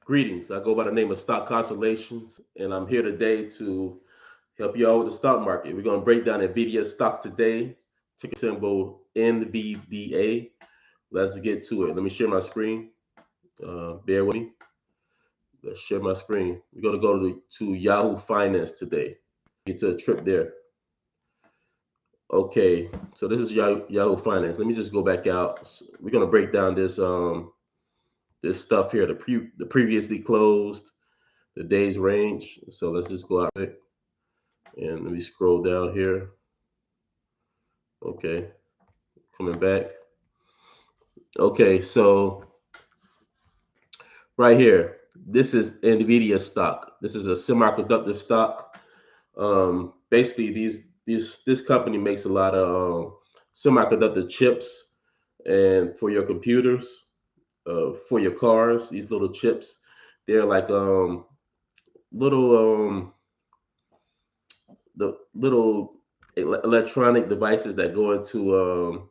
Greetings. I go by the name of Stock Constellations, and I'm here today to help you out with the stock market. We're going to break down NVIDIA stock today, ticker symbol NVDA. Let's get to it. Let me share my screen. Bear with me. Let's share my screen. We're going to go to Yahoo Finance today. Get to a trip there. Okay, so this is Yahoo Finance. Let me just go back out. We're going to break down this stuff here. The previously closed, the days range. So let's just go out and let me scroll down here. Okay, coming back. Okay, so right here, this is NVIDIA stock. This is a semiconductor stock. Basically, this company makes a lot of semiconductor chips and for your computers, for your cars. These little chips, they're like little the little electronic devices that go into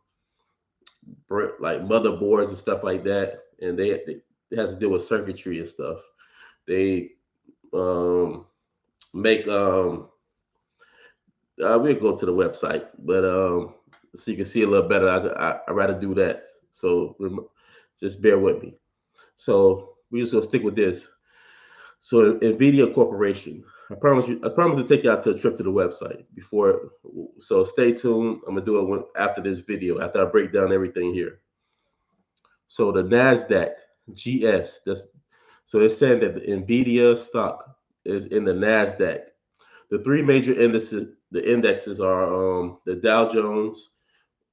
like motherboards and stuff like that, and it has to do with circuitry and stuff. They make we'll go to the website, but so you can see a little better. I rather do that. So just bear with me. So we just gonna stick with this. So NVIDIA Corporation. I promise you. I promise to take you out to a trip to the website before. So stay tuned. I'm gonna do it after this video. After I break down everything here. So the Nasdaq GS. So it's saying that the NVIDIA stock is in the Nasdaq. The three major indices. The indexes are the Dow Jones,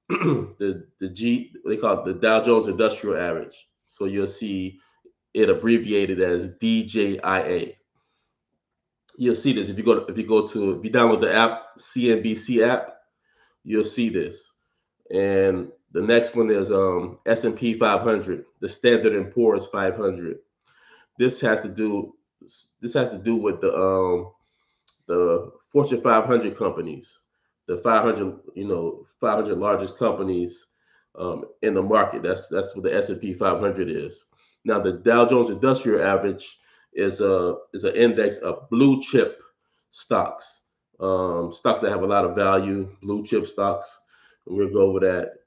they call it the Dow Jones Industrial Average. So you'll see it abbreviated as DJIA. You'll see this if you download the app, CNBC app, you'll see this. And the next one is S&P 500, the Standard and Poor's 500. This has to do with the Fortune 500 companies, the 500 500 largest companies in the market. That's what the S&P 500 is. Now the Dow Jones Industrial Average is an index of blue chip stocks, stocks that have a lot of value, blue chip stocks. And we'll go over that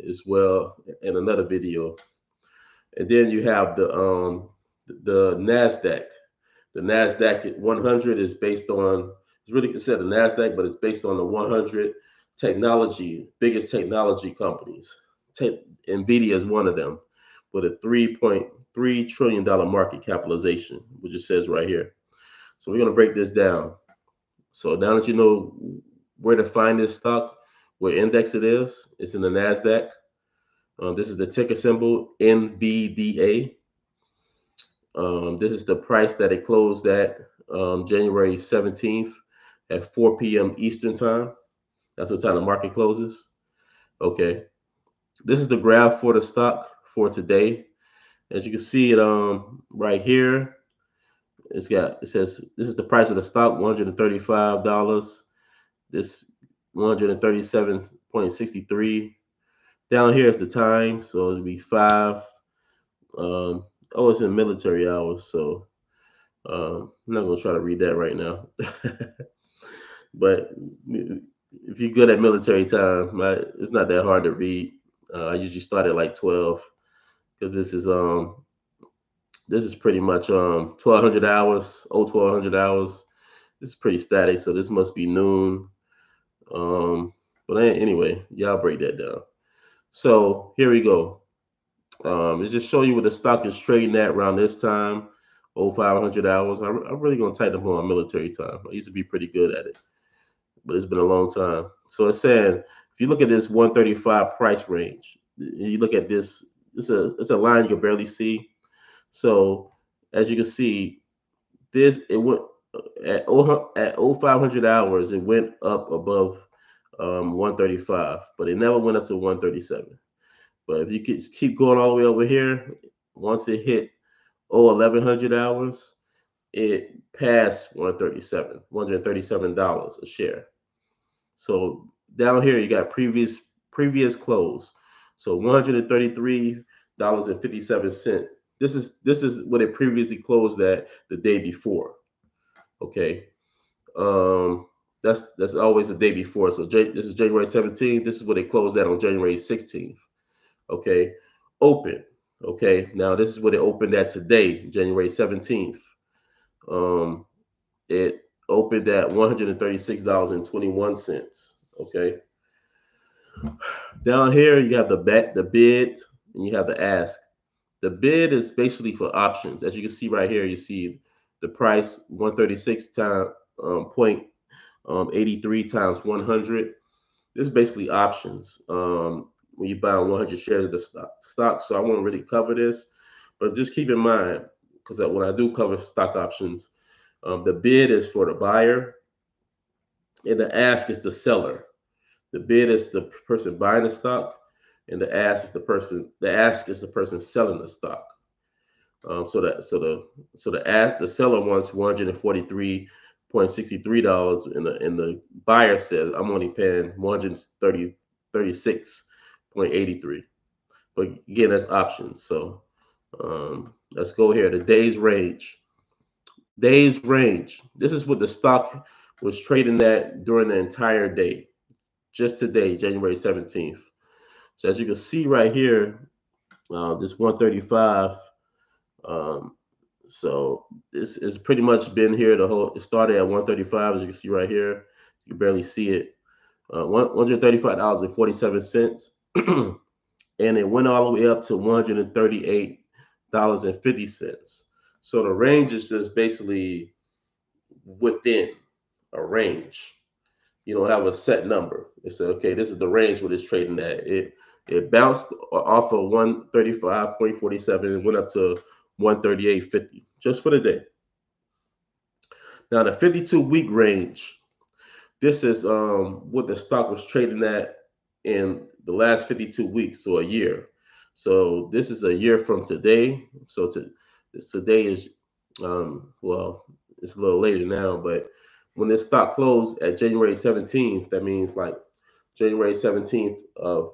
as well in another video. And then you have the Nasdaq. The Nasdaq 100 is based on, it's really considered the Nasdaq, but it's based on the 100 biggest technology companies. NVIDIA is one of them, with a $3.3 trillion market capitalization, which it says right here. So we're going to break this down. So now that you know where to find this stock, what index it is, it's in the Nasdaq. This is the ticker symbol NVDA. This is the price that it closed at January 17th at 4 p.m. Eastern time. That's what time the market closes. Okay. This is the graph for the stock for today. As you can see it right here, it says this is the price of the stock, $135. This 137.63. Down here is the time, so it'll be 5. It's in military hours, so I'm not gonna try to read that right now. But if you're good at military time, it's not that hard to read. I usually start at like 12 because this is pretty much 1200 hours, 1200 hours. This is pretty static, so this must be noon. But anyway, y'all break that down. So here we go. It's just show you what the stock is trading at around this time, 500 hours. I'm really gonna tighten up on military time. I used to be pretty good at it, but it's been a long time. So it's saying if you look at this 135 price range, you look at this, it's a line you can barely see. So as you can see, it went at 500 hours, it went up above 135, but it never went up to 137. But if you keep going all the way over here, once it hit 1100 hours, it passed $137 a share. So down here you got previous close. So $133.57 This is what it previously closed at the day before. Okay. Um, that's always the day before. So this is January 17th. This is what it closed at on January 16th. Okay. Open. Okay. Now this is what it opened at today, January 17th. Um, it opened at $136.21. Okay. Down here you have the bid, and you have the ask. The bid is basically for options. As you can see right here, you see the price 136 time point 83 times 100. This is basically options. When you buy 100 shares of the stock. So I won't really cover this, but just keep in mind, because when I do cover stock options, the bid is for the buyer and the ask is the seller. The bid is the person buying the stock, and the ask is the person. The ask is the person selling the stock. The seller wants $143.63, and the buyer says I'm only paying 136.83. But again, that's options. So let's go here. The days range. Days range. This is what the stock was trading at during the entire day, just today, January 17th. So as you can see right here, this 135. Um, so this has pretty much been here the whole. It started at 135, as you can see right here. You can barely see it. $135.47, and it went all the way up to $138.50. So the range is just basically within a range. You don't have a set number. It's okay. This is the range where it's trading at. It bounced off of 135.47 and went up to 138.50 just for the day. Now the 52-week range. This is what the stock was trading at in the last 52 weeks, so a year. So this is a year from today. Today is well, it's a little later now, but when this stock closed at January 17th, that means like January 17th of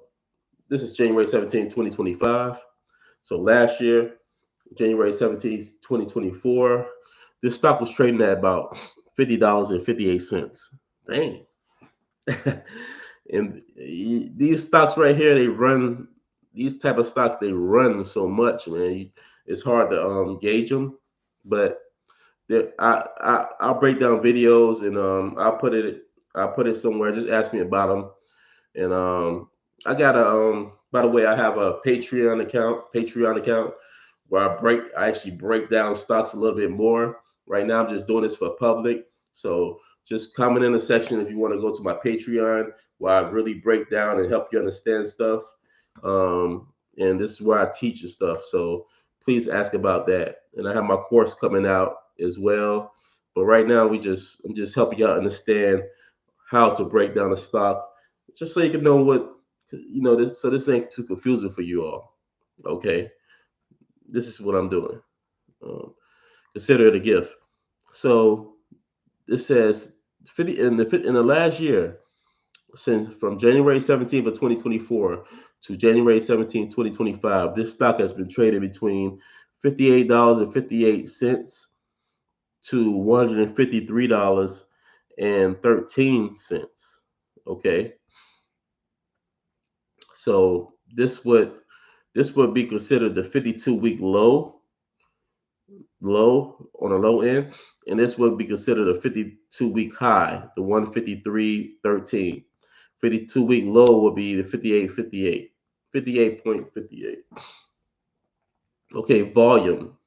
this is January 17th, 2025. So last year, January 17th, 2024, this stock was trading at about $50.58. Dang. And these stocks right here, they run these type of stocks, they run so much, man. It's hard to gauge them, but I'll break down videos, and I'll put it somewhere. Just ask me about them. And I got a by the way, I have a Patreon account where I actually break down stocks a little bit more. Right now I'm just doing this for public. So just comment in the section if you want to go to my Patreon, where I really break down and help you understand stuff. And this is where I teach you stuff. So please ask about that. And I have my course coming out as well. But right now I'm just helping y'all understand how to break down a stock, just so you can know what this. So this ain't too confusing for you all. Okay, this is what I'm doing. Um, Consider it a gift. So it says 50 in the last year, since from January 17th of 2024 to January 17th, 2025, this stock has been traded between $58.58 to $153.13. Okay. So this would be considered the 52-week low on the low end, and this would be considered a 52-week high, the 153.13. 52-week low would be the 58.58. 58.58. Okay, volume.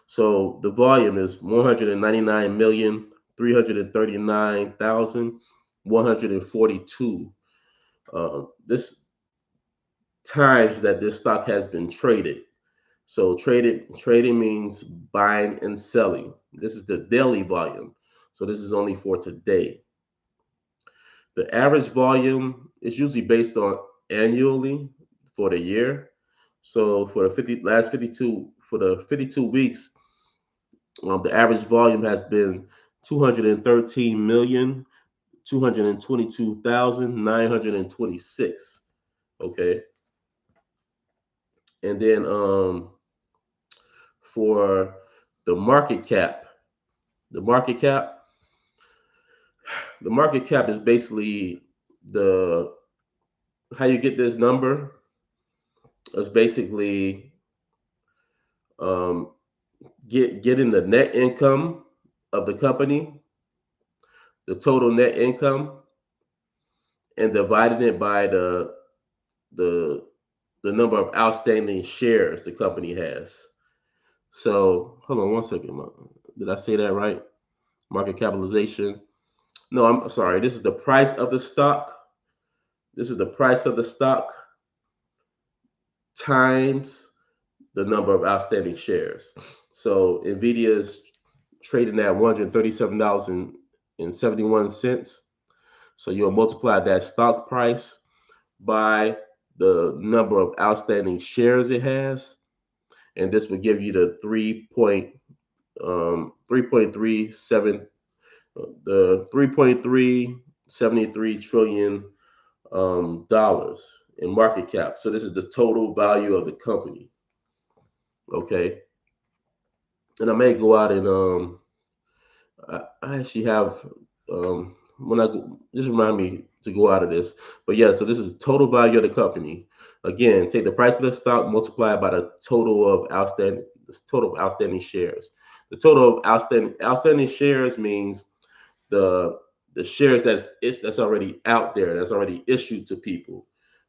So the volume is 199,339,142. This times that this stock has been traded. So trading means buying and selling. This is the daily volume. So this is only for today. The average volume is usually based on annually for the year. So for the 52 weeks, the average volume has been 213,222,926. Okay, and then for the market cap. The market cap, the market cap is basically the how you get this number is basically um, getting the net income of the company, the total net income, and dividing it by the the number of outstanding shares the company has. So hold on one second. Did I say that right? Market capitalization. No, I'm sorry. This is the price of the stock. This is the price of the stock times the number of outstanding shares. So Nvidia is trading at $137.71. So you'll multiply that stock price by the number of outstanding shares it has, and this will give you the 3.37 the 3.373 trillion dollars in market cap. So this is the total value of the company. Okay, and I may go out and I actually have when I go, just remind me to go out of this. But yeah, so this is total value of the company. Again, take the price of the stock, multiply it by the total of outstanding shares. The total of outstanding shares means the shares that's already out there, that's already issued to people.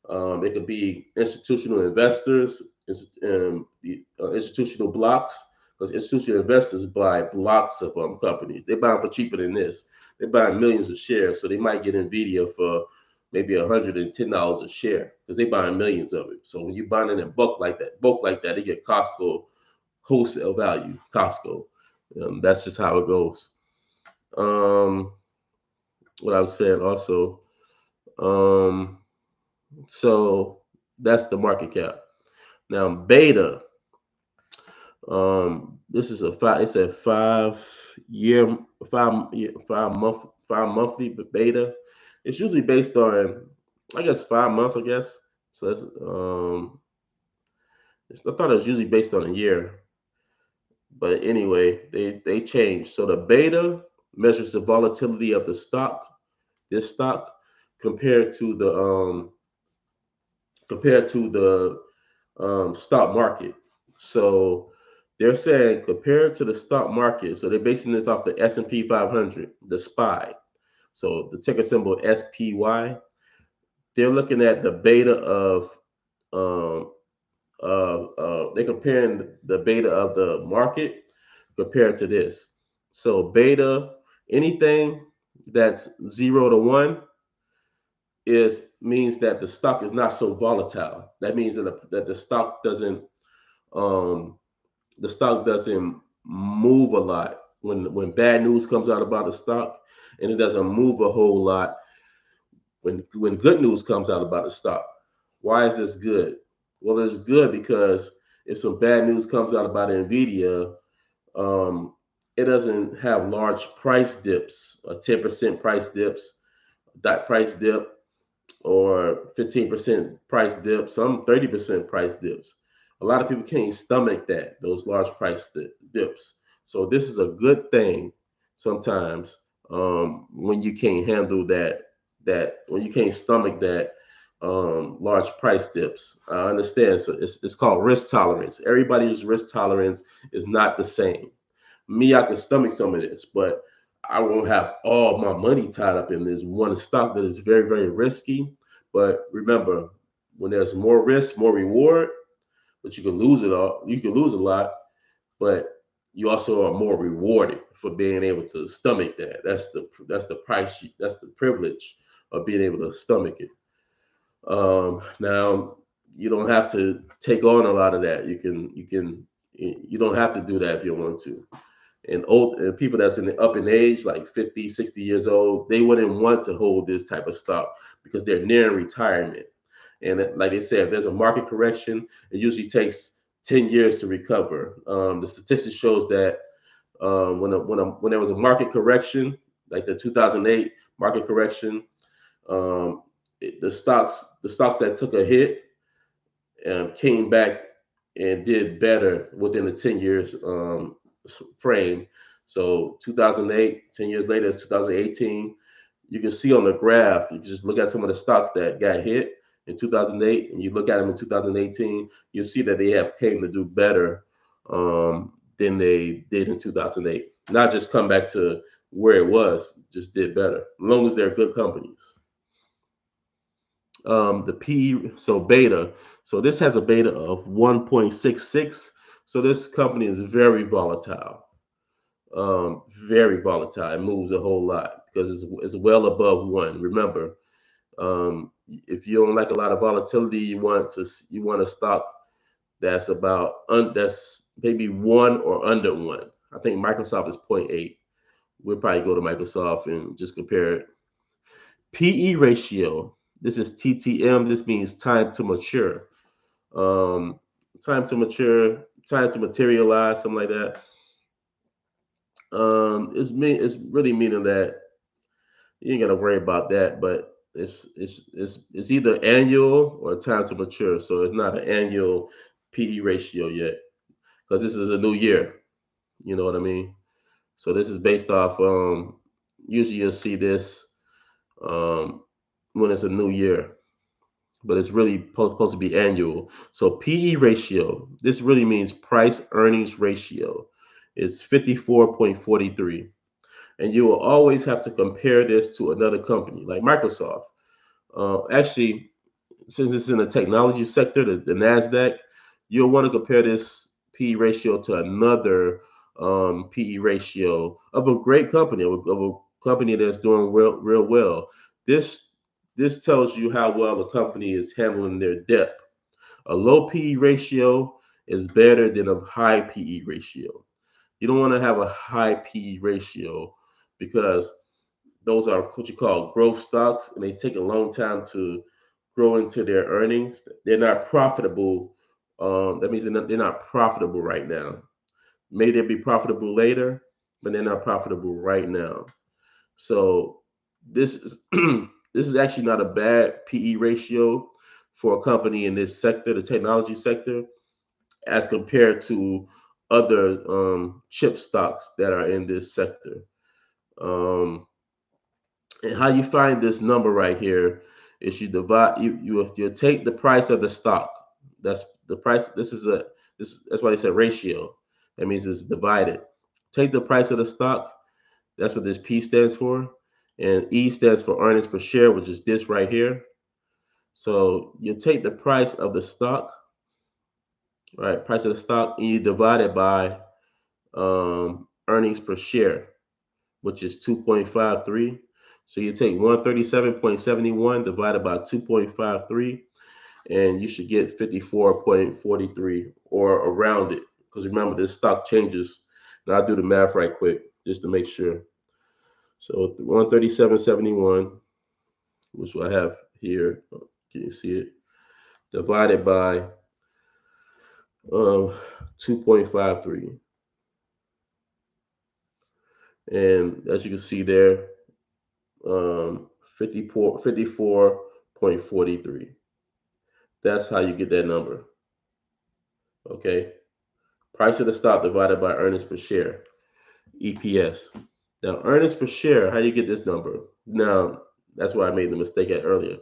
It could be institutional investors, institutional blocks, because institutional investors buy blocks of companies. They buy them for cheaper than this. They buy millions of shares, so they might get Nvidia for maybe $110 a share because they buy millions of it. So when you buy it in bulk like that, they get Costco wholesale value. Costco. That's just how it goes. Um, what I was saying also. Um, so that's the market cap. Now beta. This is a five. It's a 5 year, 5 monthly beta. It's usually based on, I guess, 5 months. I guess so. I thought it was usually based on a year, but anyway, they changed. So the beta measures the volatility of the stock, this stock, compared to the stock market. So they're saying compared to the stock market. So they're basing this off the S&P 500, the SPY. So the ticker symbol SPY. They're looking at the beta of they're comparing the beta of the market compared to this. So beta, anything that's 0 to 1 is means that the stock is not so volatile. That means that um, the stock doesn't move a lot when bad news comes out about the stock, and it doesn't move a whole lot when good news comes out about the stock. Why is this good? Well, it's good because if some bad news comes out about Nvidia, um, it doesn't have large price dips, 10% price dips, that price dip, or 15% price dips, some 30% price dips. A lot of people can't stomach those large price dips. So this is a good thing sometimes when you can't handle when you can't stomach that large price dips. I understand. So it's called risk tolerance. Everybody's risk tolerance is not the same. Me, I can stomach some of this, but I won't have all my money tied up in this one stock that is very, very risky. But remember, when there's more risk, more reward, but you can lose it all. You can lose a lot, but you also are more rewarded for being able to stomach that. That's the price. That's the privilege of being able to stomach it. Now you don't have to take on a lot of that. You don't have to do that if you want to. And people that's up in age, like 50, 60 years old, they wouldn't want to hold this type of stock because they're nearing retirement. And like they said, if there's a market correction, it usually takes 10 years to recover. The statistics shows that when there was a market correction, like the 2008 market correction, the stocks that took a hit came back and did better within the 10 years frame. So 2008, 10 years later, it's 2018. You can see on the graph, you can just look at some of the stocks that got hit in 2008, and you look at them in 2018, you'll see that they have came to do better than they did in 2008. Not just come back to where it was, just did better, as long as they're good companies. The P, so beta. So this has a beta of 1.66. So this company is very volatile. Very volatile. It moves a whole lot because it's well above one. Remember, if you don't like a lot of volatility, you want a stock that's that's maybe one or under one. I think Microsoft is zero point 0.8. We'll probably go to Microsoft and just compare it. PE ratio. This is TTM. This means time to mature. Um, time to mature, time to materialize, something like that. It's really meaning that you ain't gotta worry about that, but it's either annual or time to mature. So it's not an annual PE ratio yet because this is a new year. You know what I mean? So this is based off. Usually you'll see this um, when it's a new year, but it's really supposed to be annual. So PE ratio. This really means price earnings ratio. It's 54.43. And you will always have to compare this to another company like Microsoft. Actually, since it's in the technology sector, the Nasdaq, you'll want to compare this PE ratio to another PE ratio of a great company, of a company that's doing real well. This this tells you how well the company is handling their debt. A low PE ratio is better than a high PE ratio. You don't want to have a high PE ratio because those are what you call growth stocks, and they take a long time to grow into their earnings. They're not profitable. That means they're not profitable right now. Maybe they'll be profitable later, but they're not profitable right now. So this is this is actually not a bad PE ratio for a company in this sector, the technology sector, as compared to other chip stocks that are in this sector. Um, and how you find this number right here is you take the price of the stock. That's the price. That's why they said ratio. That means it's divided. Take the price of the stock. That's what this P stands for, and E stands for earnings per share, which is this right here. So you take the price of the stock, right? Price of the stock, and you divide it by earnings per share, which is 2.53. So you take 137.71 divided by 2.53, and you should get 54.43 or around it. Because remember, this stock changes. Now I'll do the math right quick just to make sure. So 137.71, which I have here. Can you see it? Divided by 2.53. And as you can see there, 54.43. That's how you get that number. Okay. Price of the stock divided by earnings per share, EPS. Now, earnings per share, how you get this number? Now, that's why I made the mistake at earlier.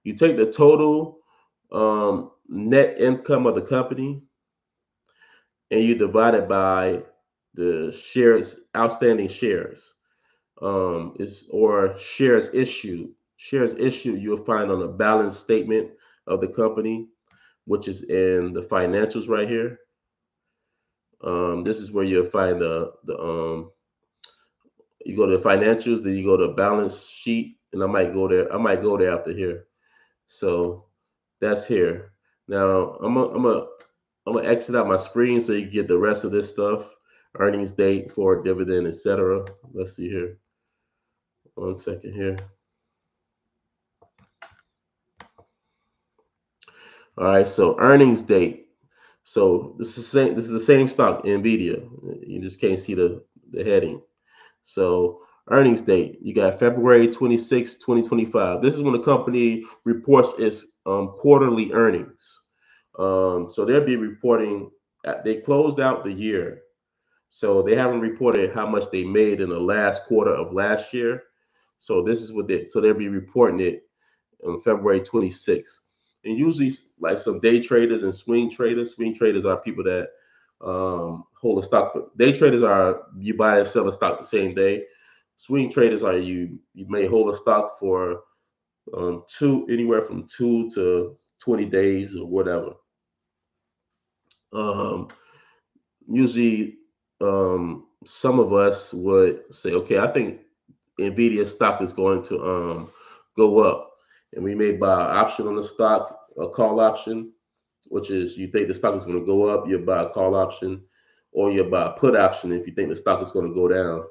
You take the total net income of the company and you divide it by the shares, outstanding shares. Is or shares issued. Shares issued you'll find on the balance statement of the company, which is in the financials right here. This is where you'll find the you go to the financials, then you go to balance sheet, and I might go there. I might go there after here. So that's here. Now I'm gonna exit out my screen so you get the rest of this stuff, earnings date, forward dividend, etc. Let's see here. 1 second here. All right, so earnings date. So this is the same. This is the same stock, Nvidia. You just can't see the heading. So earnings date. You got February 26, 2025. This is when the company reports its quarterly earnings. So they'll be reporting. They closed out the year, so they haven't reported how much they made in the last quarter of last year. So this is what they. So they'll be reporting it on February 26th. And usually, like some day traders and swing traders. Swing traders are people that hold a stock. Day traders are you buy and sell a stock the same day. Swing traders are you may hold a stock for anywhere from 2 to 20 days or whatever. Um, Usually, some of us would say, okay, I think Nvidia stock is going to go up, and we may buy an option on the stock, a call option, which is you think the stock is going to go up, you buy a call option, or you buy a put option if you think the stock is going to go down.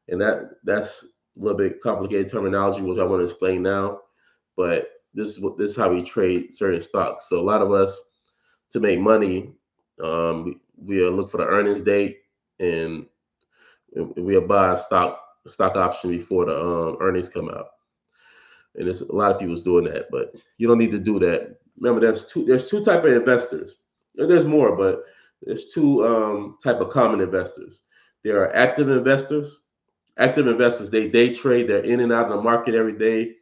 And that's a little bit complicated terminology, which I want to explain now. But this is how we trade certain stocks. So a lot of us to make money, we look for the earnings date, and we'll buy a stock option before the earnings come out. And there's a lot of people's doing that, but you don't need to do that. Remember, there's two type of investors. And there's more, but there's two type of common investors. There are active investors. Active investors, they day trade. They're in and out of the market every day,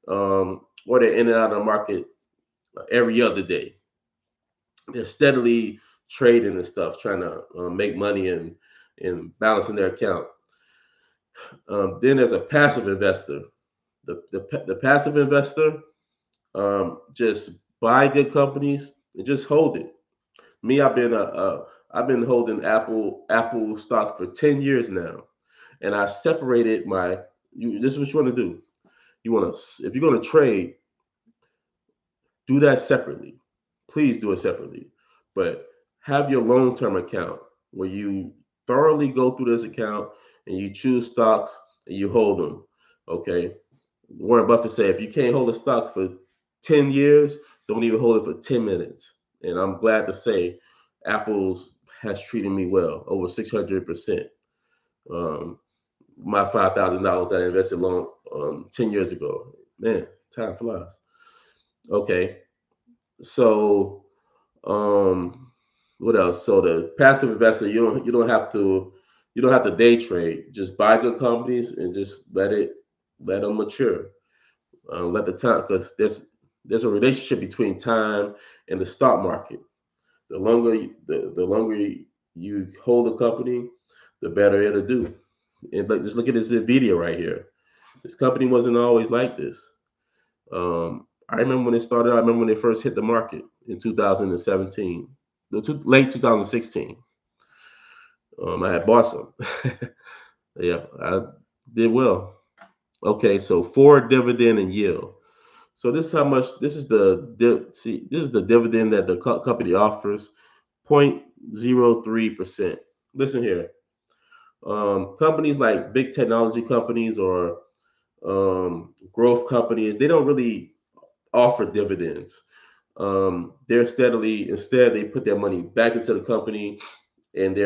or they're in and out of the market every other day. They're steadily trading and stuff, trying to make money and balancing their account. Then there's a passive investor. The passive investor just buy good companies and just hold it. Me, I've been holding Apple stock for 10 years now, and I separated my. This is what you want to do. You want to if you're going to trade, do that separately. Please do it separately, but have your long term account where you thoroughly go through this account and you choose stocks and you hold them. Okay, Warren Buffett said, if you can't hold a stock for 10 years, don't even hold it for 10 minutes. And I'm glad to say Apple's has treated me well, over 600%. Um, my $5,000 that I invested 10 years ago. Man, time flies. Okay. So, what else? So the passive investor, you don't have to day trade. Just buy good companies and just let them mature. Let the time, because there's a relationship between time and the stock market. The longer you hold a company, the better it'll do. And just look at this Nvidia right here. This company wasn't always like this. I remember when it started. I remember when they first hit the market in 2017, late 2016. I had bought some. Yeah, I did well. Okay, so forward dividend and yield. So this is how much. This is the dividend that the company offers, 0.03%. Listen here, companies like big technology companies or growth companies, they don't really offer dividends. They're steadily instead they put their money back into the company and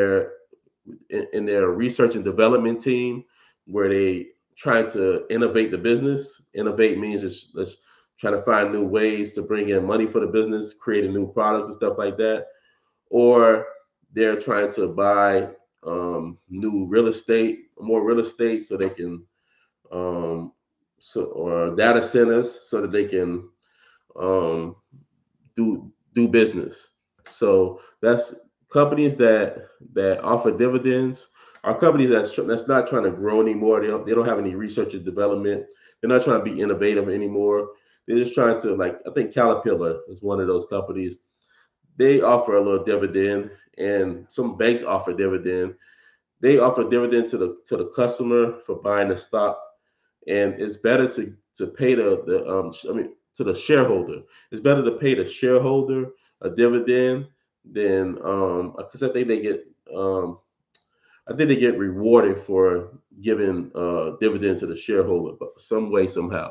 in their research and development team where they try to innovate the business. Innovate means just let's try to find new ways to bring in money for the business, creating new products and stuff like that. Or they're trying to buy new more real estate, so they can or data centers so that they can um, do business. So that's companies that offer dividends are companies that's not trying to grow anymore. They don't have any research and development. They're not trying to be innovative anymore. They're just trying to, like, I think Caterpillar is one of those companies. They offer a little dividend, and some banks offer dividend. They offer dividend to the customer for buying the stock, and it's better to pay to the shareholder. It's better to pay the shareholder a dividend than because I think they get rewarded for giving dividend to the shareholder, but some way somehow.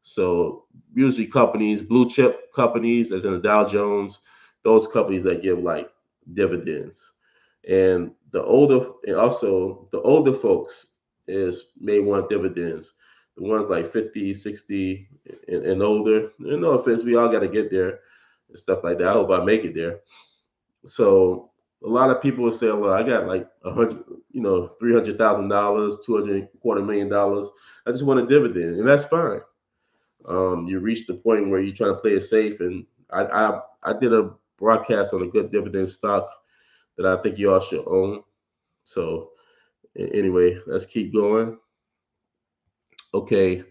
So usually companies, blue chip companies, as in the Dow Jones, those companies that give like dividends, and the older folks is may want dividends. The ones like 50, 60 and older. No offense, we all got to get there. and stuff like that. I hope I make it there. So a lot of people will say, well, I got like 100, $300,000, $250,000. I just want a dividend, and that's fine. You reach the point where you're trying to play it safe, and I did a broadcast on a good dividend stock that I think you all should own. So anyway, let's keep going. Okay,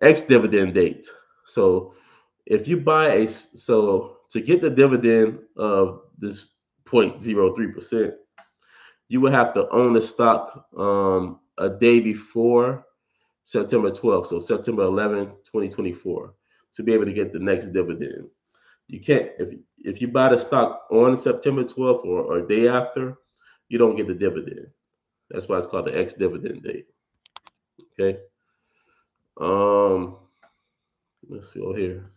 ex dividend date. So if you buy so to get the dividend of this 0.03%, you would have to own the stock a day before September 12th, so September 11th, 2024, to be able to get the next dividend. You can't if you buy the stock on September 12th or a day after, you don't get the dividend. That's why it's called the ex dividend date. Okay. Um, let's see over here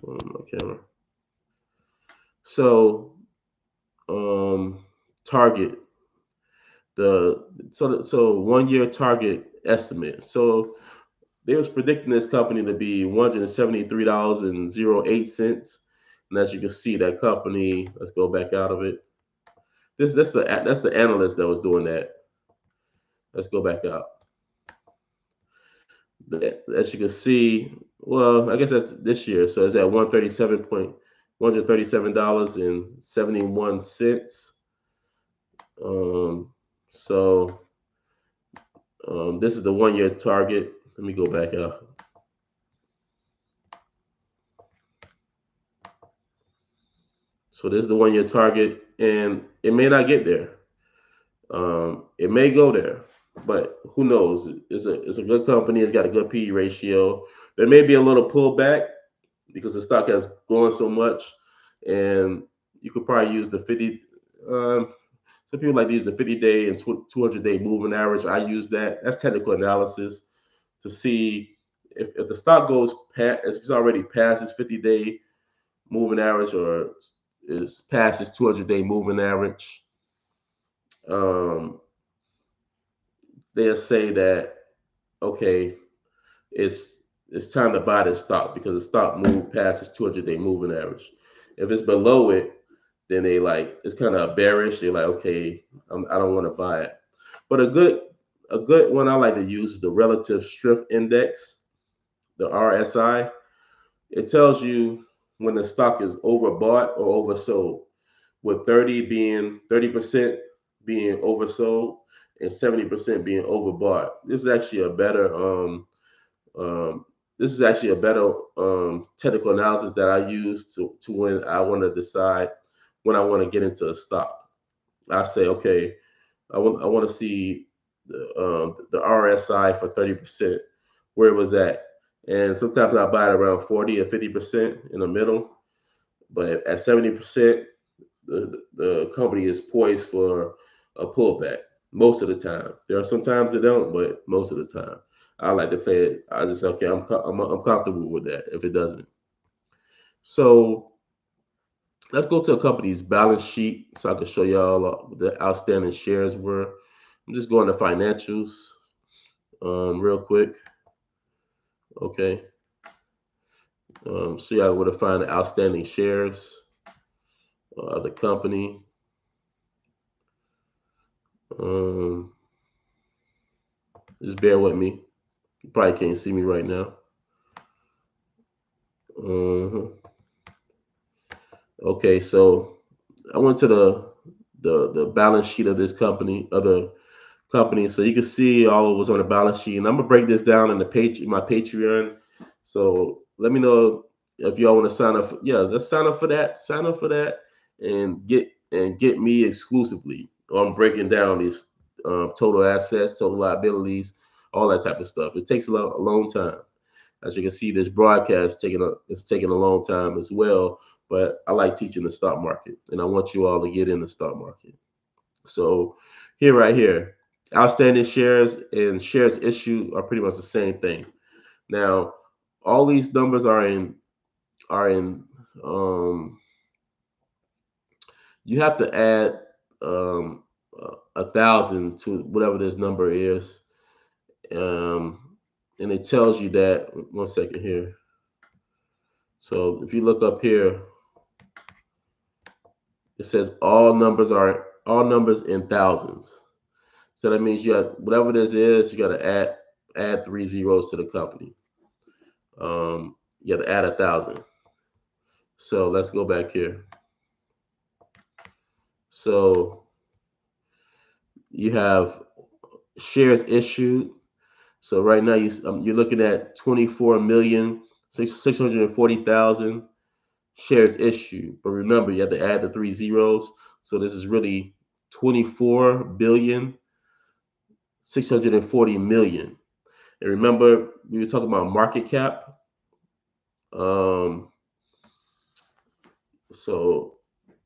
on my camera. So target so 1 year target estimate. So they was predicting this company to be $173.08. And as you can see, that company, let's go back out of it. That's the analyst that was doing that. Let's go back out. As you can see, well, I guess that's this year. So it's at $137.71. So this is the 1 year target. Let me go back out. So this is the 1 year target, and it may not get there. It may go there, but who knows? It's a good company. It's got a good PE ratio. There may be a little pullback because the stock has grown so much, and you could probably use the 50. Some people like to use the 50-day and 200-day moving average. I use that. That's technical analysis to see if the stock goes past, if it's already past its 50-day moving average or is past its 200-day moving average. Um, they'll say that okay, it's time to buy this stock because the stock moved past its 200-day moving average. If it's below it, then they like it's kind of bearish. They're like, okay, I don't want to buy it. But a good one I like to use is the relative strength index, the RSI. It tells you when the stock is overbought or oversold, with 30% being oversold and 70% being overbought. Um, this is actually a better technical analysis that I use to when I want to decide when I want to get into a stock. I say, okay, I want to see the RSI for 30%, where it was at. And sometimes I buy it around 40 or 50% in the middle. But at 70%, the company is poised for a pullback most of the time. There are some times they don't, but most of the time. I like to play it. I just okay. I'm comfortable with that. If it doesn't, so let's go to a company's balance sheet so I can show y'all what the outstanding shares were. I'm just going to financials real quick. Okay. So y'all would find the outstanding shares of the company. Um, just bear with me. You probably can't see me right now. Okay, so I went to the balance sheet of this company, other company, so you can see all of what's on the balance sheet. And I'm gonna break this down in my Patreon. So let me know if y'all want to sign up. Yeah, let's sign up for that. Sign up for that and get me exclusively on breaking down these total assets, total liabilities, all that type of stuff. It takes a long time. As you can see, this broadcast it's taking a long time as well. But I like teaching the stock market, and I want you all to get in the stock market. So right here, outstanding shares and shares issued are pretty much the same thing. Now, all these numbers are in. You have to add 1,000 to whatever this number is, and it tells you that. One second here. So if you look up here, It says all numbers in thousands. So that means you got whatever this is, you got to add 3 zeros to the company. You got to add 1,000. So let's go back here. So you have shares issued. So right now you're looking at 24,640,000 shares issued. But remember, you have to add the 3 zeros. So this is really 24,640,000,000. And remember, we were talking about market cap. So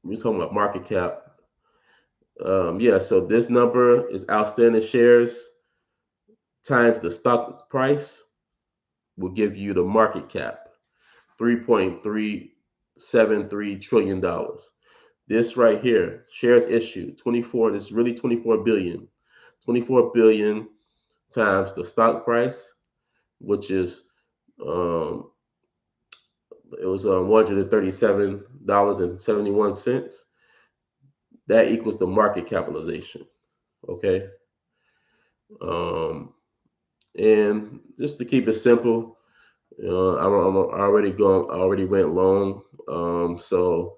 we're talking about market cap. Yeah, so this number is outstanding shares times the stock price will give you the market cap, $3.373 trillion. This right here, shares issued, 24, this is really 24 billion. 24 billion times the stock price, which is it was $137.71. That equals the market capitalization. Okay. And just to keep it simple, I already went long. So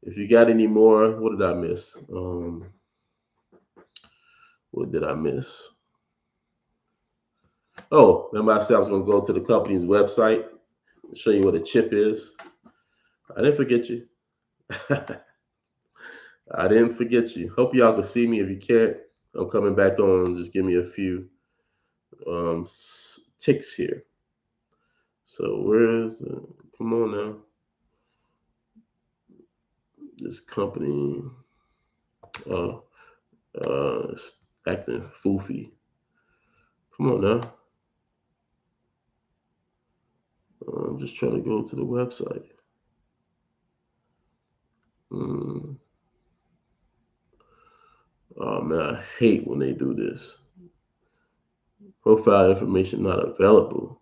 if you got any more, what did I miss? What did I miss? Oh, remember I said I was going to go to the company's website and show you what a chip is. I didn't forget you. I didn't forget you. Hope y'all can see me. If you can't, I'm coming back on. Just give me a few ticks here. So where's come on now? This company acting foofy. Come on now. I'm just trying to go to the website. Oh man, I hate when they do this. Profile information not available.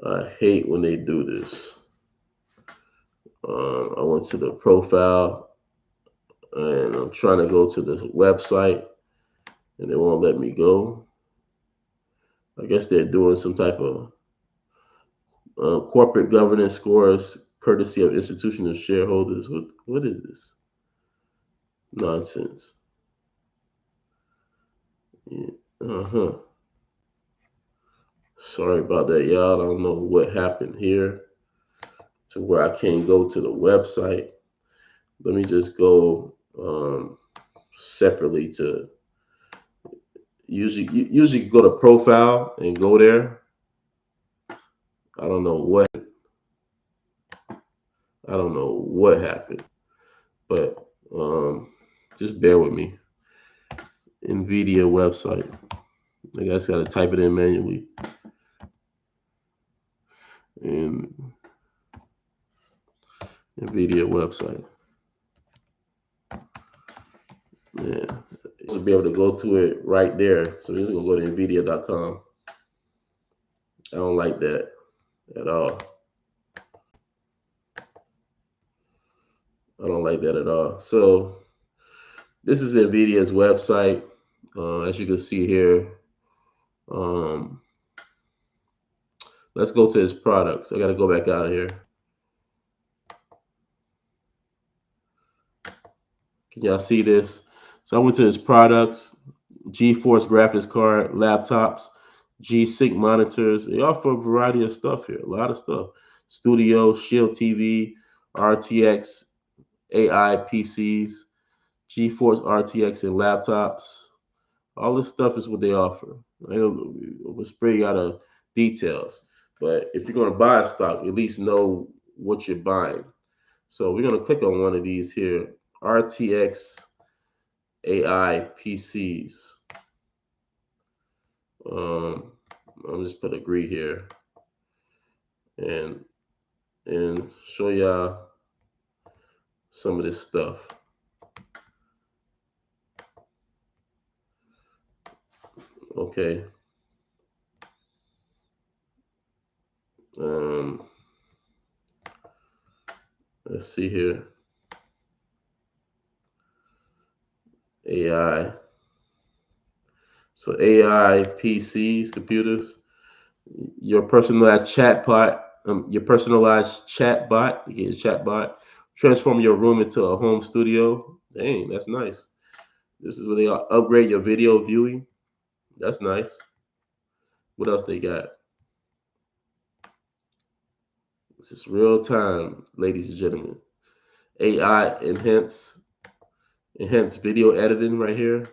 I hate when they do this. I went to the profile and I'm trying to go to the website and they won't let me go. I guess they're doing some type of corporate governance scores courtesy of institutional shareholders. What is this nonsense? Yeah. Sorry about that, y'all. I don't know what happened here to where I can't go to the website. Let me just go separately to usually go to profile and go there. I don't know what happened, but just bear with me. NVDA website. I guess I got to type it in manually. And NVIDIA website. Yeah, you'll be able to go to it right there. So we're just gonna go to NVIDIA.com. I don't like that at all. I don't like that at all. So this is NVIDIA's website. As you can see here, let's go to its products. I got to go back out of here. Can y'all see this? So I went to its products, GeForce graphics card, laptops, G-Sync monitors. They offer a variety of stuff here, a lot of stuff. Studio, Shield TV, RTX, AI PCs, GeForce RTX and laptops. All this stuff is what they offer. We'll spray you out of details. But if you're going to buy a stock, at least know what you're buying. So we're going to click on one of these here, RTX AI PCs. I'm just put agree here and show y'all some of this stuff. Okay. Let's see here. AI. So AI PCs, computers, your personalized chatbot, you get a chatbot, transform your room into a home studio. Dang, that's nice. This is where they upgrade your video viewing. That's nice. What else they got? This is real time, ladies and gentlemen. AI enhanced video editing right here.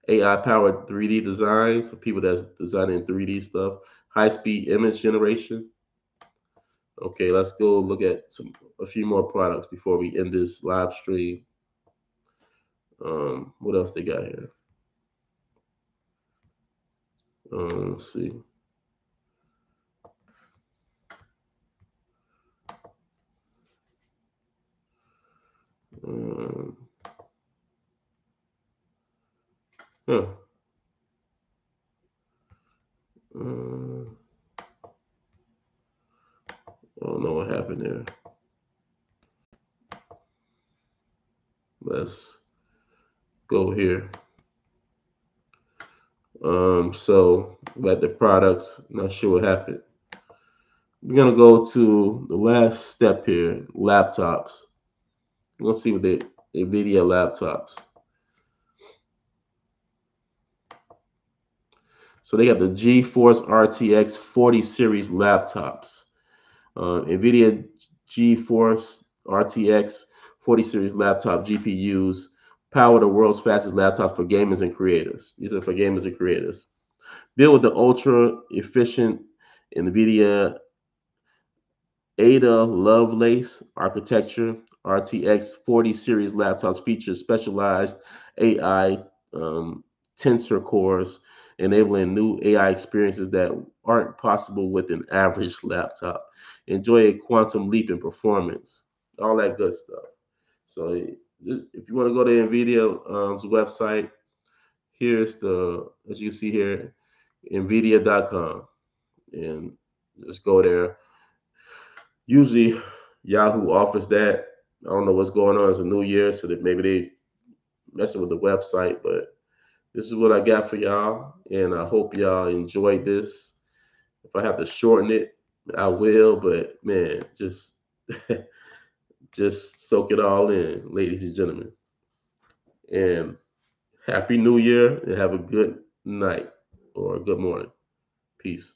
AI powered 3D design for people that's designing 3D stuff. High speed image generation. Okay, let's go look at a few more products before we end this live stream. What else they got here? Let's see. Um, huh. I don't know what happened there. Let's go here. So at the products, not sure what happened. We're gonna go to the last step here, laptops. We're gonna see what the NVIDIA laptops. So they got the GeForce RTX 40 series laptops. NVIDIA GeForce RTX 40 series laptop GPUs power the world's fastest laptops for gamers and creators. These are for gamers and creators. Built with the ultra efficient NVIDIA Ada Lovelace architecture, RTX 40 series laptops feature specialized AI tensor cores, enabling new AI experiences that aren't possible with an average laptop. Enjoy a quantum leap in performance, all that good stuff. So, if you want to go to NVIDIA's website, here's as you see here, NVIDIA.com, and just go there. Usually Yahoo offers that. I don't know what's going on. It's a new year, so that maybe they messing with the website, but this is what I got for y'all, and I hope y'all enjoyed this. If I have to shorten it, I will, but man, just just soak it all in, ladies and gentlemen. And happy new year, and have a good night or a good morning. Peace.